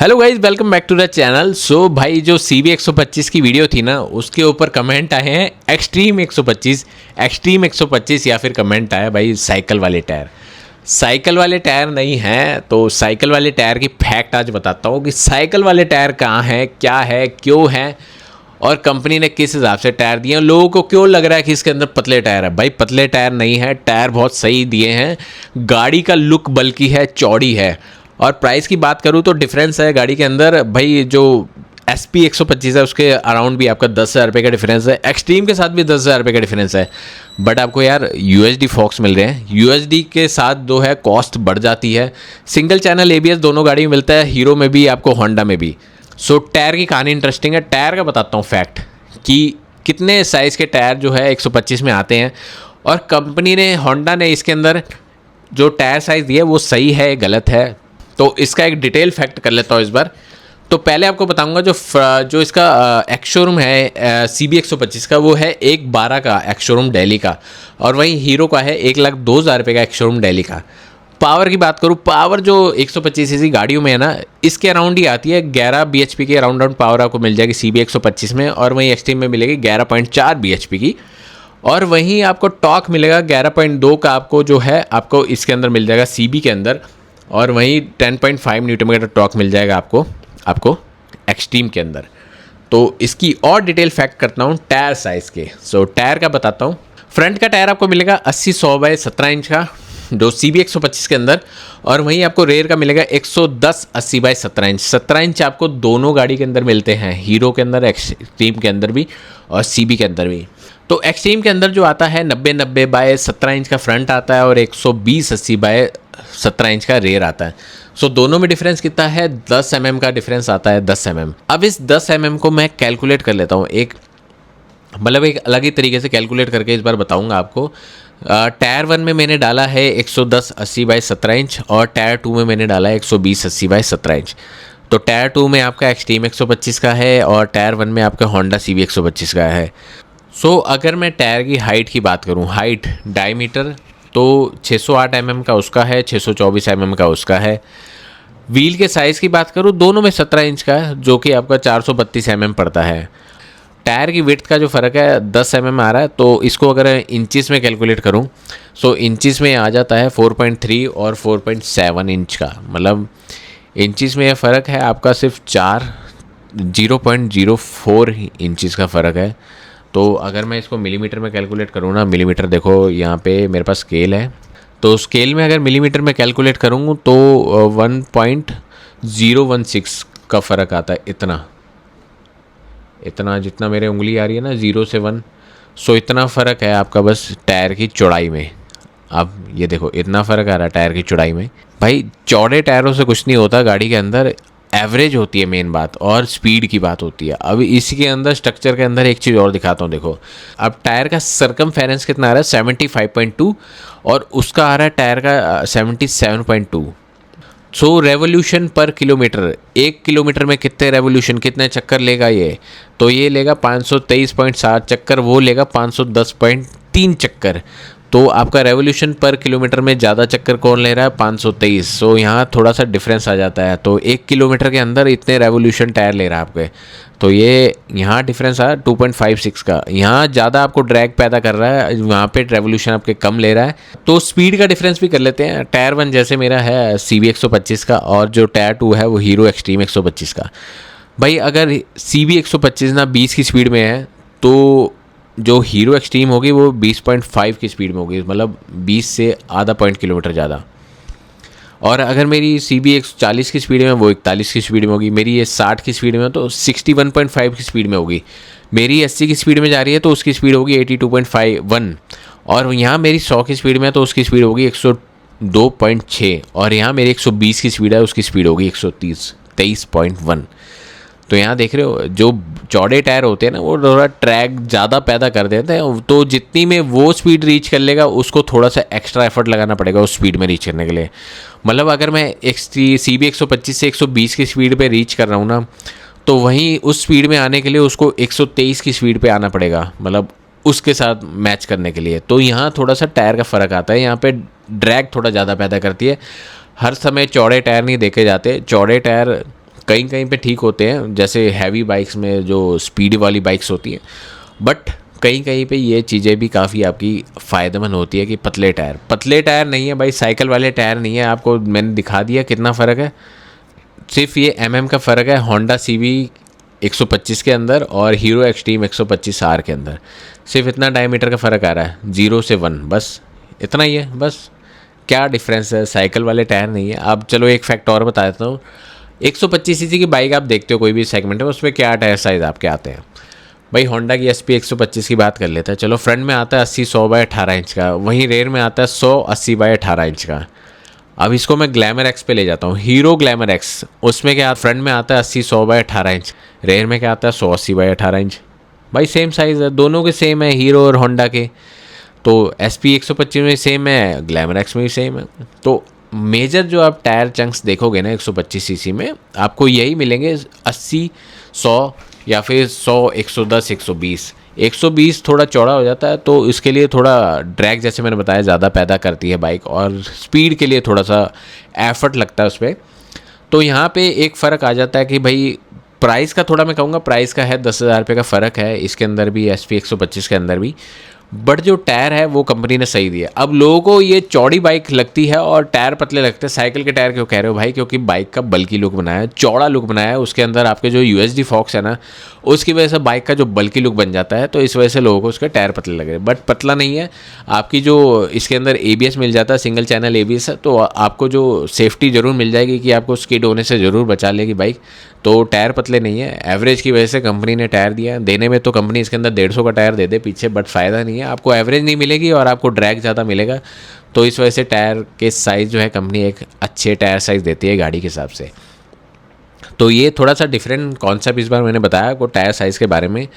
Hello guys, welcome back to the channel. So भाई, जो CB 125 की वीडियो थी ना, उसके ऊपर कमेंट आए हैं एक्सट्रीम 125 या फिर कमेंट आया भाई साइकिल वाले टायर। साइकिल वाले टायर नहीं हैं, तो साइकिल वाले टायर की फैक्ट आज बताता हूँ कि साइकिल वाले टायर कहाँ हैं, क्या है, क्यों है और कंपनी ने किस हिसाब से टायर दिए हैं। लोगों को क्यों लग रहा है कि इसके अंदर पतले टायर है। भाई पतले टायर नहीं है, टायर बहुत सही दिए हैं। गाड़ी का लुक बल्कि है, चौड़ी है। और प्राइस की बात करूँ तो डिफरेंस है गाड़ी के अंदर। भाई जो SP 125 है उसके अराउंड भी आपका 10,000 रुपये का डिफरेंस है। एक्सट्रीम के साथ भी 10,000 रुपये का डिफरेंस है। बट आपको यार USD फॉक्स मिल रहे हैं। USD के साथ जो है कॉस्ट बढ़ जाती है। सिंगल चैनल ABS दोनों गाड़ी में मिलता है, हीरो में भी, आपको होंडा में भी। सो टायर की कहानी इंटरेस्टिंग है। टायर का बताता हूँ फैक्ट कि कितने साइज़ के टायर जो है 125 में आते हैं। और कंपनी ने, होंडा ने इसके अंदर जो टायर साइज़ दिया है वो सही है, गलत है, तो इसका एक डिटेल फैक्ट कर लेता हूँ इस बार। तो पहले आपको बताऊंगा जो इसका एक्स शोरूम है CB 125 का, वो है 1,12 का एक्स शोरूम दिल्ली का। और वहीं हीरो का है 1,02,000 रुपये का एक्स शोरूम दिल्ली का। पावर की बात करूँ, पावर जो 125cc गाड़ियों में है ना, इसके अराउंड ही आती है। 11 bhp की अराउंड पावर आपको मिल जाएगी CB 125 में। और वहीं एक्सट्रीम में मिलेगी 11.4 bhp की। और वहीं आपको टॉर्क मिलेगा 11.2 का, आपको जो है आपको इसके अंदर मिल जाएगा CB के अंदर। और वहीं 10.5 न्यूटन मीटर टॉर्क मिल जाएगा आपको एक्सट्रीम के अंदर। तो इसकी और डिटेल फैक्ट करता हूँ टायर साइज़ के। सो टायर का बताता हूँ। फ्रंट का टायर आपको मिलेगा 80/100 बाय 17 इंच का, जो CB 125 के अंदर। और वहीं आपको रेयर का मिलेगा 110 80 बाय 17 इंच। 17 इंच आपको दोनों गाड़ी के अंदर मिलते हैं, हीरो के अंदर, एक्सट्रीम के अंदर भी और CB के अंदर भी। तो एक्सट्रीम के अंदर जो आता है 90/90 बाय 17 इंच का फ्रंट आता है और 120 80 बाय 17 इंच का रेयर आता है। सो दोनों में डिफरेंस कितना है? 10 mm का डिफरेंस आता है, 10 mm। अब इस 10 mm को मैं कैलकुलेट कर लेता हूँ, एक अलग ही तरीके से कैलकुलेट करके इस बार बताऊँगा आपको। टायर 1 में मैंने डाला है 110 80 बाय 17 इंच और टायर 2 में मैंने डाला है 120 80 बाय 17 इंच। तो टायर 2 में आपका एक्सट्रीम 125 का है और टायर 1 में आपका होंडा CB 125 का है। सो अगर मैं टायर की हाइट की बात करूँ, हाइट डायमीटर तो 608 mm का उसका है, 624 mm का उसका है। व्हील के साइज़ की बात करूँ, दोनों में 17 इंच का है, जो कि आपका 432 mm पड़ता है। टायर की विड्थ का जो फ़र्क है 10 mm आ रहा है, तो इसको अगर इंचज़ में कैलकुलेट करूँ सो इंचज़ में आ जाता है 4.3 और 4.7 इंच का। मतलब इंचज़ में यह फ़र्क है आपका सिर्फ 0.04 इंचज़ का फ़र्क है। तो अगर मैं इसको मिलीमीटर में कैलकुलेट करूँ ना, मिलीमीटर देखो यहाँ पे मेरे पास स्केल है, तो स्केल में अगर मिलीमीटर में कैलकुलेट करूँ तो 1.016 का फ़र्क आता है। इतना जितना मेरे उंगली आ रही है ना, 0 से 1, सो इतना फ़र्क है आपका बस टायर की चौड़ाई में। अब ये देखो, इतना फ़र्क आ रहा है टायर की चौड़ाई में। भाई चौड़े टायरों से कुछ नहीं होता गाड़ी के अंदर, एवरेज होती है मेन बात, और स्पीड की बात होती है। अब इसी के अंदर स्ट्रक्चर के अंदर एक चीज़ और दिखाता हूँ। देखो अब टायर का सर्कमफेरेंस कितना आ रहा है, 75.2 और उसका आ रहा है टायर का 77.2। सो रेवोल्यूशन पर किलोमीटर, 1 किलोमीटर में कितने रेवोल्यूशन, कितने चक्कर लेगा ये? तो ये लेगा 523.7 चक्कर, वो लेगा 510.3 चक्कर। तो आपका रेवोल्यूशन पर किलोमीटर में ज़्यादा चक्कर कौन ले रहा है? 523। सो यहाँ थोड़ा सा डिफरेंस आ जाता है। तो 1 किलोमीटर के अंदर इतने रेवोल्यूशन टायर ले रहा है आपके, तो ये यहाँ डिफरेंस आ 2.56 का। यहाँ ज़्यादा आपको ड्रैग पैदा कर रहा है, वहाँ पे रेवोल्यूशन आपके कम ले रहा है। तो स्पीड का डिफरेंस भी कर लेते हैं। टायर 1 जैसे मेरा है CB 125 का और जो टायर 2 है वो हीरो एक्सट्रीम 125 का। भाई अगर CB 125 ना 20 की स्पीड में है, तो जो हीरो एक्सट्रीम होगी वो 20.5 की स्पीड में होगी, मतलब 20 से आधा पॉइंट किलोमीटर ज़्यादा। और अगर मेरी CB 140 की स्पीड में, वो 41 की स्पीड में होगी। मेरी ये 60 की स्पीड में तो 61.5 की स्पीड में होगी। मेरी 80 की स्पीड में जा रही है तो उसकी स्पीड होगी 82.51। और यहाँ मेरी 100 की स्पीड में है तो उसकी स्पीड होगी 102.6। और यहाँ मेरी 120 की स्पीड है, उसकी स्पीड होगी 123.1। तो यहाँ देख रहे हो, जो चौड़े टायर होते हैं ना, वो थोड़ा ट्रैक ज़्यादा पैदा कर देते हैं। तो जितनी में वो स्पीड रीच कर लेगा, उसको थोड़ा सा एक्स्ट्रा एफर्ट लगाना पड़ेगा उस स्पीड में रीच करने के लिए। मतलब अगर मैं CB 125 से 120 की स्पीड पे रीच कर रहा हूँ ना, तो वहीं उस स्पीड में आने के लिए उसको 123 की स्पीड पे आना पड़ेगा, मतलब उसके साथ मैच करने के लिए। तो यहाँ थोड़ा सा टायर का फ़र्क आता है, यहाँ पे ड्रैग थोड़ा ज़्यादा पैदा करती है। हर समय चौड़े टायर नहीं देखे जाते। चौड़े टायर कहीं कहीं पे ठीक होते हैं, जैसे हैवी बाइक्स में जो स्पीड वाली बाइक्स होती हैं, बट कहीं कहीं पे ये चीज़ें भी काफ़ी आपकी फ़ायदेमंद होती है कि पतले टायर नहीं है भाई, साइकिल वाले टायर नहीं है। आपको मैंने दिखा दिया कितना फ़र्क है, सिर्फ ये का फ़र्क है होंडा CB 125 के अंदर और हीरो एक्सट्रीम 125R के अंदर। सिर्फ इतना डायमीटर का फ़र्क आ रहा है, 0 से 1, बस इतना ही है। बस क्या डिफरेंस है, साइकिल वाले टायर नहीं है। अब चलो एक फैक्ट और बता देता हूँ, 125cc की बाइक आप देखते हो कोई भी सेगमेंट में, उसमें क्या टायर साइज़ आपके आते हैं भाई। होंडा की SP 125 की बात कर लेते हैं, चलो फ्रंट में आता है 80/100/18 इंच का, वहीं रेयर में आता है 100/80/18 इंच का। अब इसको मैं ग्लैमर एक्स पे ले जाता हूँ, हीरो ग्लैमर एक्स, उसमें क्या फ्रंट में आता है 80/100/18 इंच, रेयर में क्या आता है 100/80/18 इंच। भाई सेम साइज़ है, दोनों के सेम है, हीरो और होंडा के। तो SP 125 में सेम है, ग्लैमर एक्स में भी सेम है। तो मेजर जो आप टायर चंक्स देखोगे ना 125cc में, आपको यही मिलेंगे 80, 100 या फिर 100, 110, 120। 120 थोड़ा चौड़ा हो जाता है, तो इसके लिए थोड़ा ड्रैग, जैसे मैंने बताया, ज़्यादा पैदा करती है बाइक, और स्पीड के लिए थोड़ा सा एफर्ट लगता है उस पर। तो यहाँ पे एक फ़र्क आ जाता है कि भाई प्राइस का, थोड़ा मैं कहूँगा प्राइस का है, 10,000 रुपये का फ़र्क है इसके अंदर भी, SP 125 के अंदर भी। बट जो टायर है वो कंपनी ने सही दिया। अब लोगों को ये चौड़ी बाइक लगती है और टायर पतले लगते हैं, साइकिल के टायर क्यों कह रहे हो भाई? क्योंकि बाइक का बल्की लुक बनाया है, चौड़ा लुक बनाया है, उसके अंदर आपके जो USD फॉक्स है ना, उसकी वजह से बाइक का जो बल्की लुक बन जाता है, तो इस वजह से लोगों को उसके टायर पतले लग रहे हैं। बट पतला नहीं है, आपकी जो इसके अंदर ABS मिल जाता है, सिंगल चैनल ABS है, तो आपको जो सेफ्टी ज़रूर मिल जाएगी कि आपको स्किड होने से ज़रूर बचा लेगी बाइक। तो टायर पतले नहीं है, एवरेज की वजह से कंपनी ने टायर दिया। देने में तो कंपनी इसके अंदर 150 का टायर दे दे पीछे, बट फ़ायदा नहीं है, आपको एवरेज नहीं मिलेगी और आपको ड्रैग ज़्यादा मिलेगा। तो इस वजह से टायर के साइज़ जो है कंपनी एक अच्छे टायर साइज़ देती है गाड़ी के हिसाब से। तो ये थोड़ा सा डिफरेंट कॉन्सेप्ट इस बार मैंने बताया आपको टायर साइज़ के बारे में,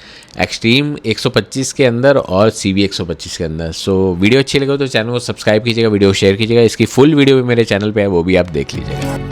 एक्सट्रीम 125 के अंदर और CB 125 के अंदर। सो वीडियो अच्छी लगे तो चैनल को सब्सक्राइब कीजिएगा, वीडियो शेयर कीजिएगा। इसकी फुल वीडियो भी मेरे चैनल पे है, वो भी आप देख लीजिएगा।